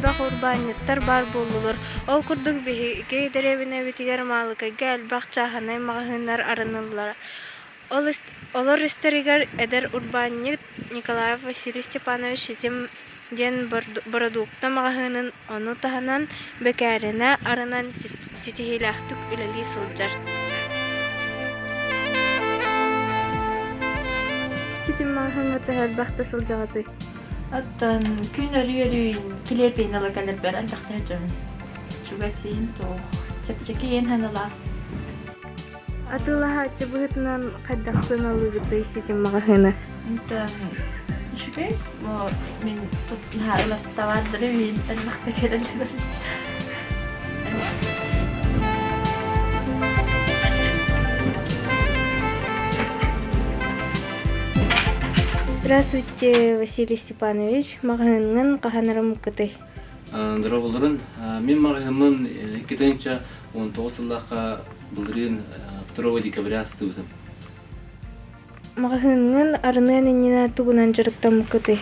элбэх урбаанныттар бар болулар. Ол курдук биһиги деревине битигер малыкайга элбэх чаханай магаһыннар арыныллар. Олар истеригер эдер урбаанник Николаев Василий Степанович Ситим ден бородукта магаһынын ону таһанан бекәрене арынан ситихилахтык үлели сылжар. Ситим магаһынга тәһәлбәхтә сылжагаты. Аттан күнөрүөрүн килепин ала калеппер антактажым. Чугасин то чепчекиен ханала. Атылаха чыбыгытынан кайдаксын алыбыты ситим магаһына. Антан шүкей мо мен тут харлап тавадырын антакта келелер. Здравствуйте, Василий Степанович. Магаһынын каханарым кыты. Здравствуйте. Мен магаһымын 19 жылдагы былырын 2 декабря астыбытым. Магаһынын арынын иннина тугунан жарыктам кыты.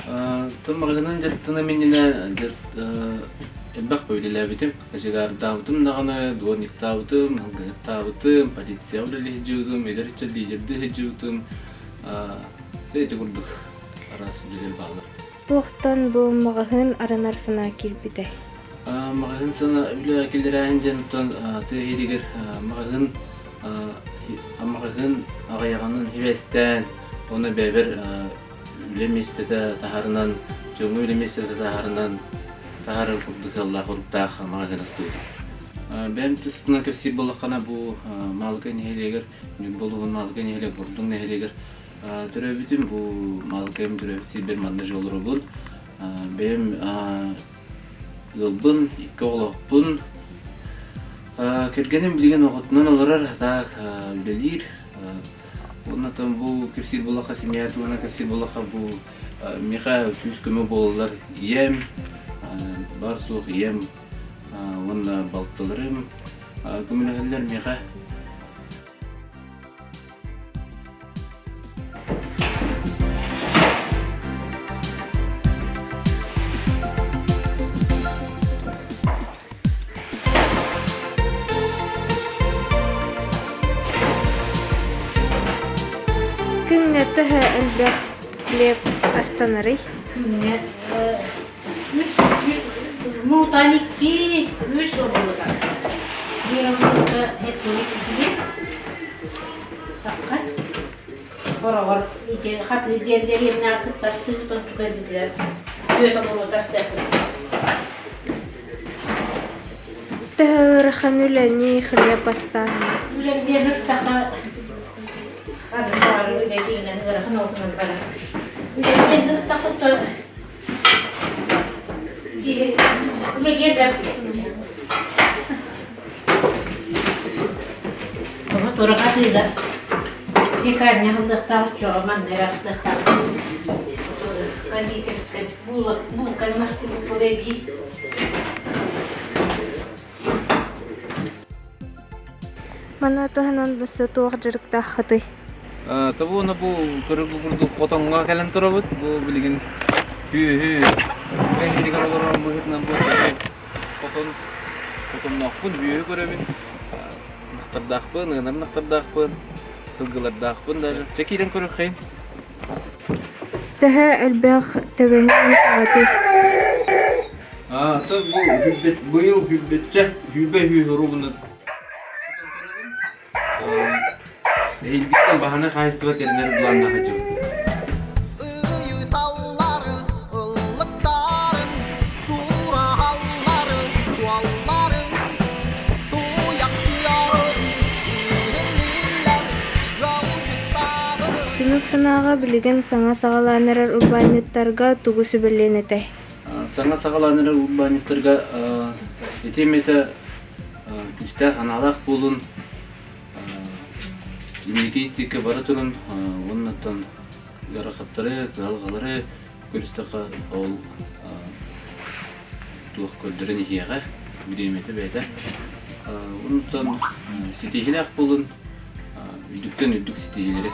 Тон магаһынын жаттына менне элбах бөйлеләбитим. Ажыгардабытым даганы дворниктабытым, галгаттабытым, полиция үлеле жыгым, эдерче лидерди жыгым. Эти курдук арасы жүгел баглар. Туохтан бу магаһын аранарсына килбите. Магаһын сана үле килдерәһен жантан тегеригер магаһын агаягынын хивестен оны бебер үлеместеде тахарынан жөңү үлеместеде тахарынан тахарын курдук Аллах уртах магаһын астыды. Бем тустуна кепси болакана бу малгын хелегер мен болугун малгын хеле бурдун хелегер төрөбүтүм бу малкем төрөбүсү бир мандыж болору бул. Бем ылбын, икки олоппун. Келгеним билген оготунан олорар так үлелир. Оннан бу кепсир болака семьяты, ona кепсир болака бу меха күз көмө бололар ем, бар сук ем, онна балтыларым, көмөлөһөллөр меха. Күннәтәһә элбәх леп астанары. Нет. Мутаники, вышел было каста. Мирамда это не так. Порогор, иде хат идея на тасты только идея. Это было тасты. Тәһәрханулани хлеб астаны. Үлем дедер така. Хадвар үледин нәгәр ханотын бара. Үлем дедер така то. Үлегедер. Ама торгатыда. Пекарня хылдыктар чогаман нерастыктар. Кондитерская булка масты булкодеби. Мана таһанан бөсө туак жарыкта хаты. Табу на бу көрүгүрдү потонга келен турабыт. Бу билген хүй. Мен билген олорун бу хетнан бу потоннакпын бүйө көрөмүн. Нактардакпын, нактардакпын. Кылгылардакпын даже. Чекирен көрөк кайын. Тәһә элбәх тәбәнен хаты. Та бу быйыл хүббетче, хүбе рубуны. Elbette bahane kayıstıva terimleri bulanına hacım. Тünük sanağa bilgen sana sağalanırlar urbanittarga tugu sübellenete. Sana sağalanırlar urbanittarga etemete üstte analak bulun. Иммигрантike баратырын, оннан яракаттары, галгалары көрүстөкө ол тух көрдөрөн ихега биремети бете. Оннан ситихилак болун, үдүктөн үдүк ситихилери.